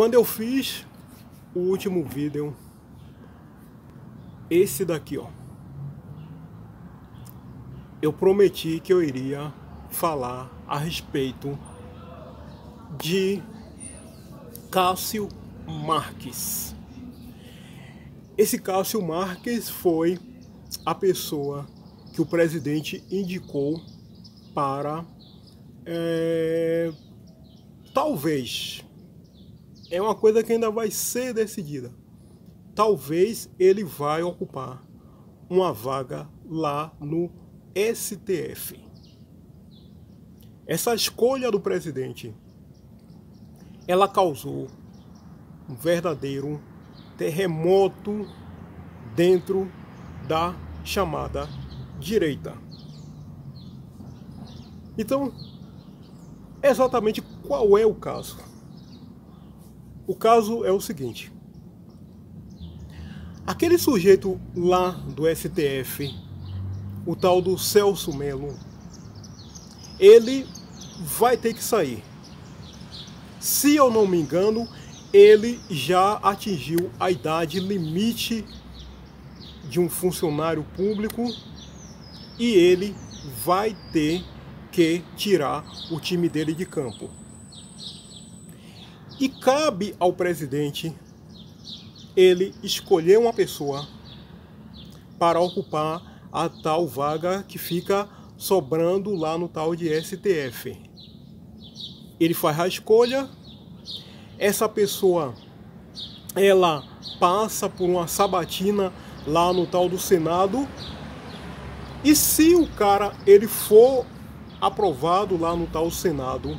Quando eu fiz o último vídeo, esse daqui, ó, eu prometi que eu iria falar a respeito de Cássio Marques. Esse Cássio Marques foi a pessoa que o presidente indicou para talvez, é uma coisa que ainda vai ser decidida, talvez ele vai ocupar uma vaga lá no STF. Essa escolha do presidente, ela causou um verdadeiro terremoto dentro da chamada direita. Então, exatamente qual é o caso? O caso é o seguinte: aquele sujeito lá do STF, o tal do Celso Mello, ele vai ter que sair. Se eu não me engano, ele já atingiu a idade limite de um funcionário público e ele vai ter que tirar o time dele de campo. E cabe ao presidente ele escolher uma pessoa para ocupar a tal vaga que fica sobrando lá no tal de STF. Ele faz a escolha, essa pessoa ela passa por uma sabatina lá no tal do Senado, e se o cara ele for aprovado lá no tal Senado,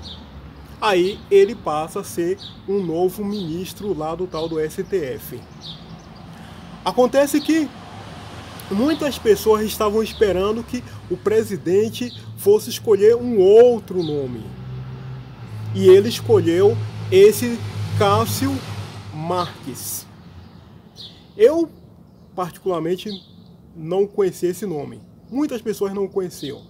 aí ele passa a ser um novo ministro lá do tal do STF. Acontece que muitas pessoas estavam esperando que o presidente fosse escolher um outro nome. E ele escolheu esse Cássio Marques. Eu, particularmente, não conhecia esse nome. Muitas pessoas não conheciam.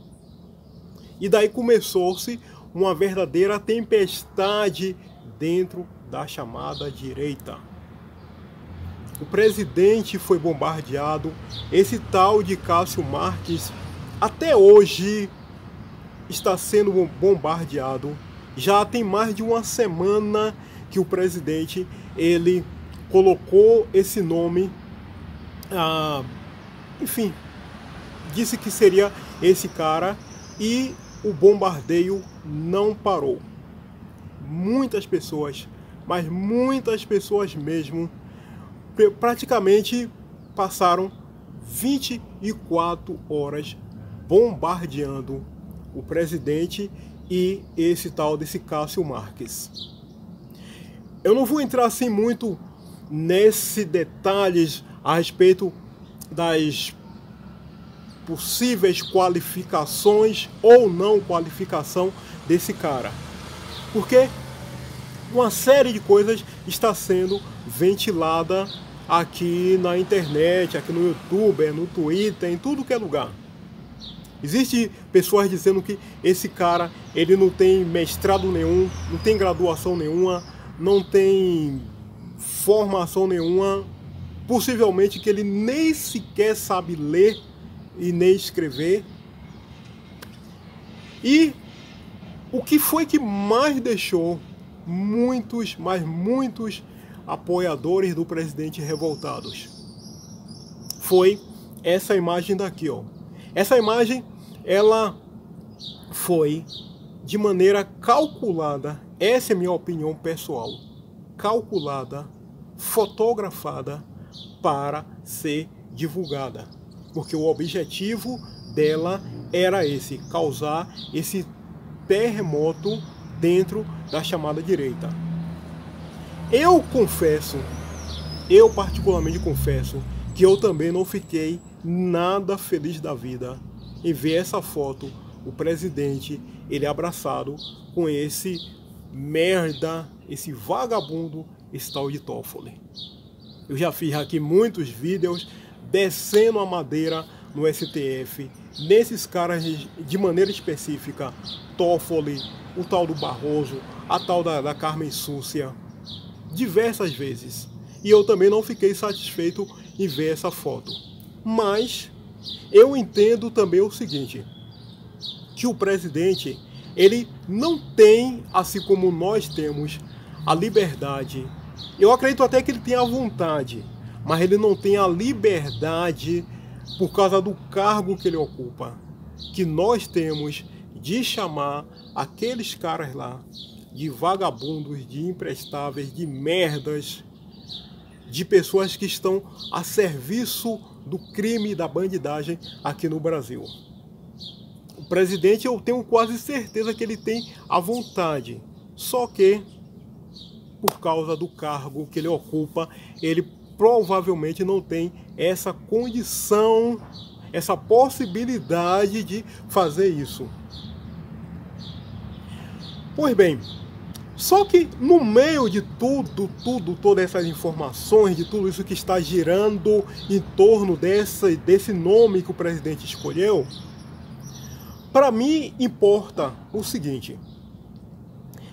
E daí começou-se uma verdadeira tempestade dentro da chamada direita. O presidente foi bombardeado. Esse tal de Cássio Marques até hoje está sendo bombardeado. Já tem mais de uma semana que o presidente ele colocou esse nome, enfim, disse que seria esse cara, e o bombardeio não parou. Muitas pessoas, mas muitas pessoas mesmo, praticamente passaram 24 horas bombardeando o presidente e esse tal desse Cássio Marques. Eu não vou entrar assim muito nesses detalhes a respeito das possíveis qualificações ou não qualificação desse cara, porque uma série de coisas está sendo ventilada aqui na internet, aqui no YouTube, no Twitter, em tudo que é lugar. Existem pessoas dizendo que esse cara ele não tem mestrado nenhum, não tem graduação nenhuma, não tem formação nenhuma, possivelmente que ele nem sequer sabe ler e nem escrever. E o que foi que mais deixou muitos, mas muitos apoiadores do presidente revoltados? Foi essa imagem daqui, ó. Essa imagem, ela foi de maneira calculada, essa é a minha opinião pessoal, calculada, fotografada para ser divulgada, porque o objetivo dela era esse, causar esse terremoto dentro da chamada direita. Eu confesso, eu particularmente confesso, que eu também não fiquei nada feliz da vida em ver essa foto, o presidente, ele abraçado com esse merda, esse vagabundo, esse tal de Toffoli. Eu já fiz aqui muitos vídeos descendo a madeira no STF, nesses caras de maneira específica, Toffoli, o tal do Barroso, a tal da Carmen Súcia. diversas vezes. E eu também não fiquei satisfeito em ver essa foto. Mas eu entendo também o seguinte, que o presidente, ele não tem, assim como nós temos, a liberdade. Eu acredito até que ele tem a vontade, mas ele não tem a liberdade por causa do cargo que ele ocupa, que nós temos de chamar aqueles caras lá de vagabundos, de imprestáveis, de merdas, de pessoas que estão a serviço do crime e da bandidagem aqui no Brasil. O presidente, eu tenho quase certeza que ele tem a vontade, só que por causa do cargo que ele ocupa, ele provavelmente não tem essa condição, essa possibilidade de fazer isso. Pois bem, só que no meio de todas essas informações, de tudo isso que está girando em torno desse nome que o presidente escolheu, para mim importa o seguinte.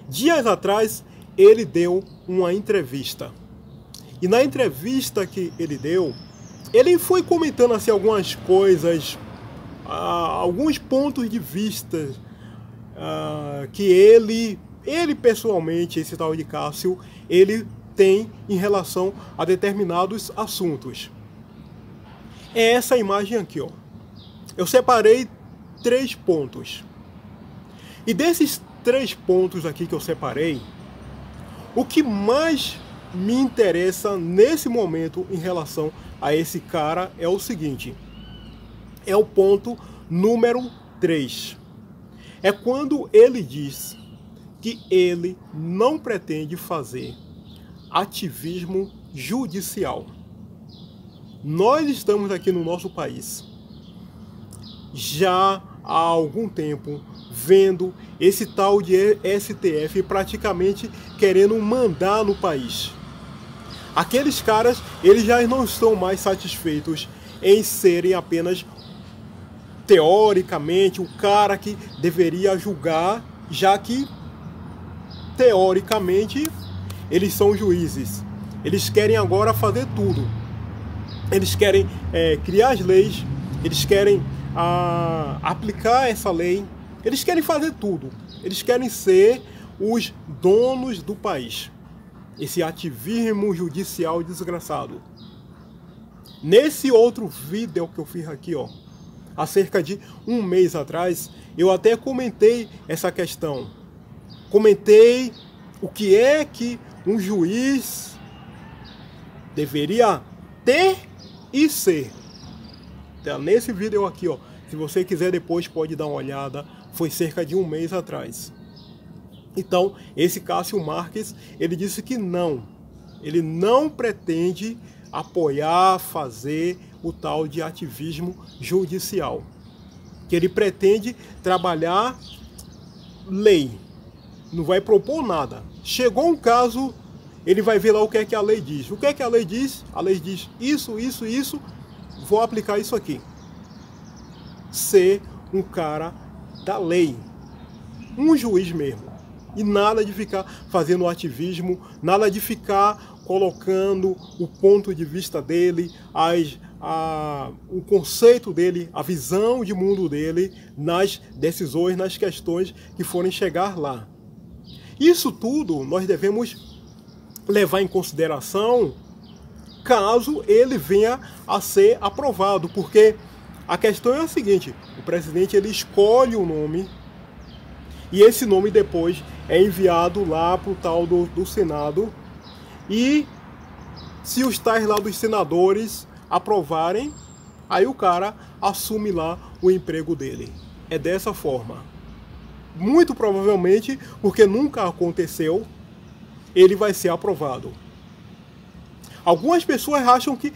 Dias atrás ele deu uma entrevista. E na entrevista que ele deu, ele foi comentando assim algumas coisas, alguns pontos de vista que ele pessoalmente, esse tal de Cássio, ele tem em relação a determinados assuntos. É essa imagem aqui, ó. Eu separei 3 pontos. E desses 3 pontos aqui que eu separei, o que mais me interessa nesse momento em relação a esse cara é o seguinte. É o ponto número 3. É quando ele diz que ele não pretende fazer ativismo judicial. Nós estamos aqui no nosso país já há algum tempo vendo esse tal de STF praticamente querendo mandar no país. Aqueles caras, eles já não estão mais satisfeitos em serem apenas, teoricamente, o cara que deveria julgar, já que, teoricamente, eles são juízes. Eles querem agora fazer tudo. Eles querem criar as leis, eles querem aplicar essa lei, eles querem fazer tudo. Eles querem ser os donos do país. Esse ativismo judicial desgraçado. Nesse outro vídeo que eu fiz aqui, ó, há cerca de um mês atrás, eu até comentei essa questão. Comentei o que é que um juiz deveria ter e ser. Então, nesse vídeo aqui, ó, se você quiser depois pode dar uma olhada, foi cerca de um mês atrás. Então, esse Cássio Marques, ele disse que não, ele não pretende apoiar, fazer o tal de ativismo judicial. Que ele pretende trabalhar lei, não vai propor nada. Chegou um caso, ele vai ver lá o que é que a lei diz. O que é que a lei diz? A lei diz isso, isso, isso, vou aplicar isso aqui. Ser um cara da lei, um juiz mesmo. E nada de ficar fazendo ativismo, nada de ficar colocando o ponto de vista dele, o conceito dele, a visão de mundo dele nas decisões, nas questões que forem chegar lá. Isso tudo nós devemos levar em consideração caso ele venha a ser aprovado, porque a questão é a seguinte: o presidente ele escolhe o nome e esse nome depois é enviado lá para o tal do Senado, e se os tais lá dos senadores aprovarem, aí o cara assume lá o emprego dele. É dessa forma. Muito provavelmente, porque nunca aconteceu, ele vai ser aprovado. Algumas pessoas acham que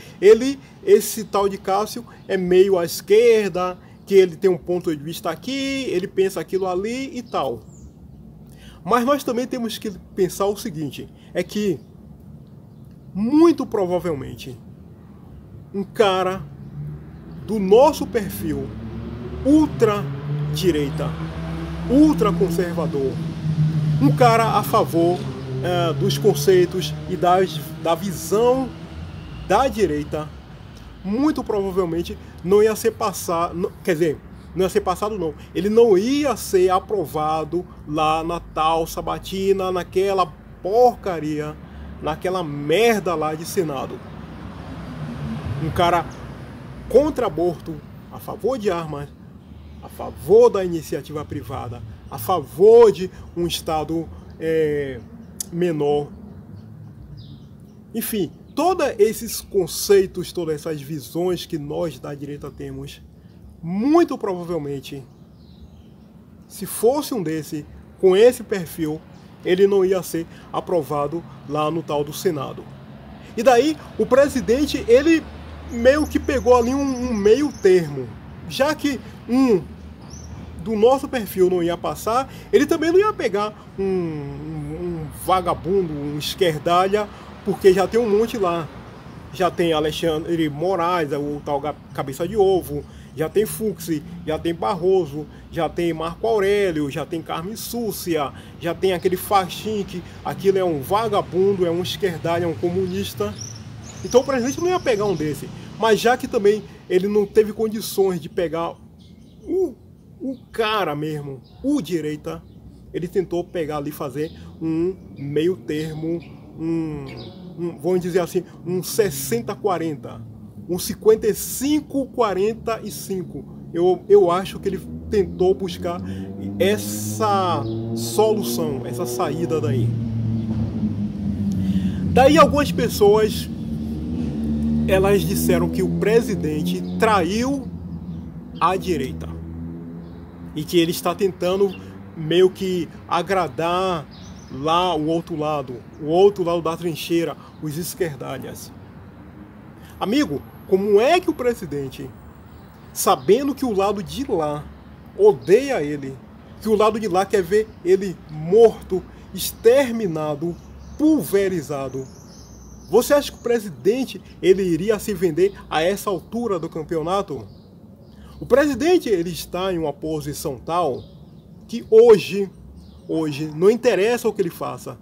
esse tal de Cássio é meio à esquerda, que ele tem um ponto de vista aqui, ele pensa aquilo ali e tal. Mas nós também temos que pensar o seguinte, é que muito provavelmente um cara do nosso perfil ultra direita, ultra conservador, um cara a favor dos conceitos e da visão da direita, muito provavelmente não ia ser passado, quer dizer, não ia ser passado não, ele não ia ser aprovado lá na tal sabatina, naquela porcaria, naquela merda lá de Senado. Um cara contra aborto, a favor de armas, a favor da iniciativa privada, a favor de um Estado menor. Enfim, todos esses conceitos, todas essas visões que nós da direita temos, muito provavelmente, se fosse um desse, com esse perfil, ele não ia ser aprovado lá no tal do Senado. E daí, o presidente, ele meio que pegou ali um meio termo. Já que do nosso perfil não ia passar, ele também não ia pegar um vagabundo, um esquerdalha, porque já tem um monte lá. Já tem Alexandre Moraes, o tal cabeça de ovo, já tem Fux, já tem Barroso, já tem Marco Aurélio, já tem Carmen Súcia, já tem aquele Faxin, que aquilo é um vagabundo, é um esquerdalha, é um comunista. Então o presidente não ia pegar um desse. Mas já que também ele não teve condições de pegar o cara mesmo, o direita, ele tentou pegar ali, fazer um meio termo, vamos dizer assim, um 60-40, um 55-45. Eu acho que ele tentou buscar essa solução, essa saída daí. Daí algumas pessoas, elas disseram que o presidente traiu a direita e que ele está tentando meio que agradar lá o outro lado da trincheira, os esquerdalhas. Amigo, como é que o presidente, sabendo que o lado de lá odeia ele, que o lado de lá quer ver ele morto, exterminado, pulverizado, você acha que o presidente ele iria se vender a essa altura do campeonato? O presidente ele está em uma posição tal que hoje não interessa o que ele faça.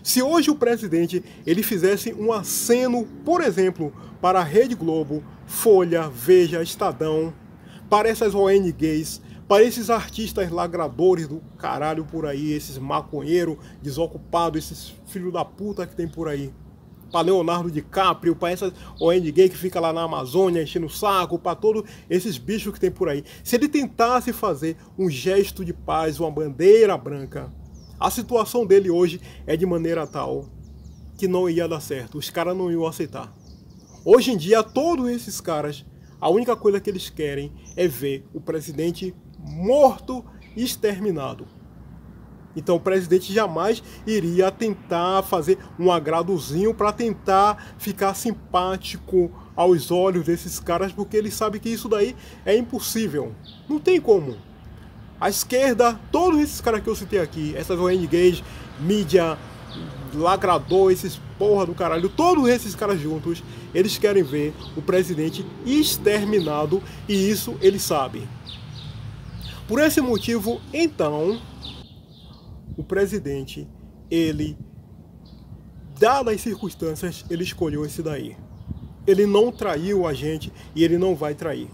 Se hoje o presidente ele fizesse um aceno, por exemplo, para a Rede Globo, Folha, Veja, Estadão, para essas ONGs, para esses artistas lagradores do caralho por aí, esses maconheiros desocupados, esses filhos da puta que tem por aí, para Leonardo DiCaprio, para essa ONG que fica lá na Amazônia enchendo o saco, para todos esses bichos que tem por aí. Se ele tentasse fazer um gesto de paz, uma bandeira branca, a situação dele hoje é de maneira tal que não ia dar certo, os caras não iam aceitar. Hoje em dia, todos esses caras, a única coisa que eles querem é ver o presidente morto e exterminado. Então o presidente jamais iria tentar fazer um agradozinho para tentar ficar simpático aos olhos desses caras, porque ele sabe que isso daí é impossível. Não tem como. A esquerda, todos esses caras que eu citei aqui, essas ONGs, mídia, lagrador, esses porra do caralho, todos esses caras juntos, eles querem ver o presidente exterminado e isso ele sabe. Por esse motivo, então, o presidente, ele, dadas as circunstâncias, ele escolheu esse daí. Ele não traiu a gente e ele não vai trair.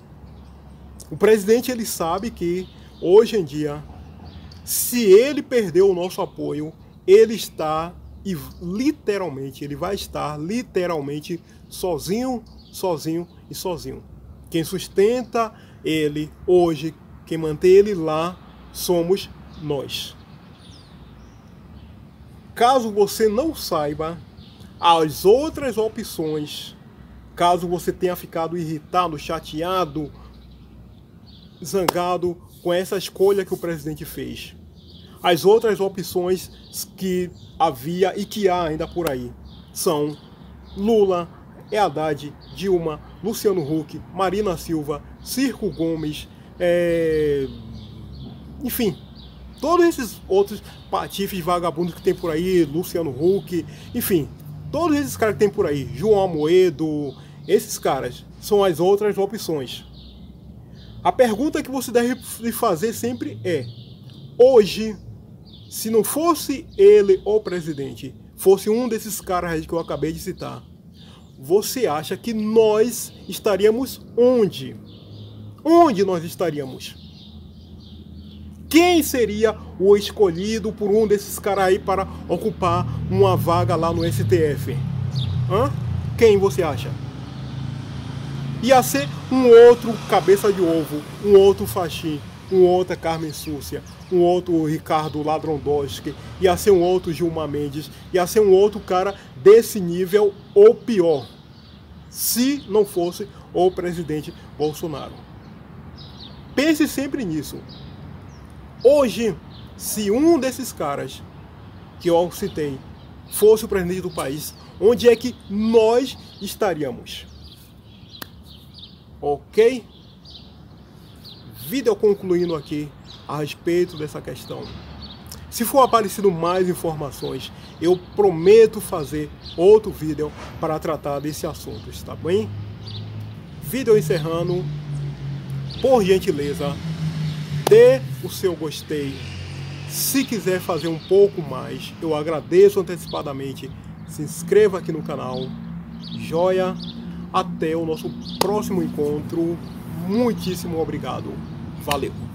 O presidente, ele sabe que, hoje em dia, se ele perder o nosso apoio, ele está, e literalmente, ele vai estar literalmente sozinho. Quem sustenta ele hoje, quem mantém ele lá, somos nós. Caso você não saiba as outras opções, caso você tenha ficado irritado, chateado, zangado com essa escolha que o presidente fez, as outras opções que havia e que há ainda por aí são Lula, Haddad, Dilma, Luciano Huck, Marina Silva, Ciro Gomes, enfim, todos esses outros patifes vagabundos que tem por aí, Luciano Huck, enfim, todos esses caras que tem por aí, João Amoedo, esses caras são as outras opções. A pergunta que você deve fazer sempre é: hoje, se não fosse ele o presidente, fosse um desses caras aí que eu acabei de citar, você acha que nós estaríamos onde? Onde nós estaríamos? Quem seria o escolhido por um desses caras aí para ocupar uma vaga lá no STF? Hã? Quem você acha? Ia ser um outro cabeça de ovo, um outro Fachin, um outro Carmen Súcia, um outro Ricardo Ladrondowski, ia ser um outro Gilmar Mendes, ia ser um outro cara desse nível ou pior, se não fosse o presidente Bolsonaro. Pense sempre nisso. Hoje, se um desses caras que eu citei fosse o presidente do país, onde é que nós estaríamos? Ok? Vídeo concluindo aqui a respeito dessa questão. Se for aparecido mais informações, eu prometo fazer outro vídeo para tratar desse assunto, está bem? Vídeo encerrando. Por gentileza, dê o seu gostei. Se quiser fazer um pouco mais, eu agradeço antecipadamente. Se inscreva aqui no canal. Joia. Até o nosso próximo encontro. Muitíssimo obrigado. Valeu.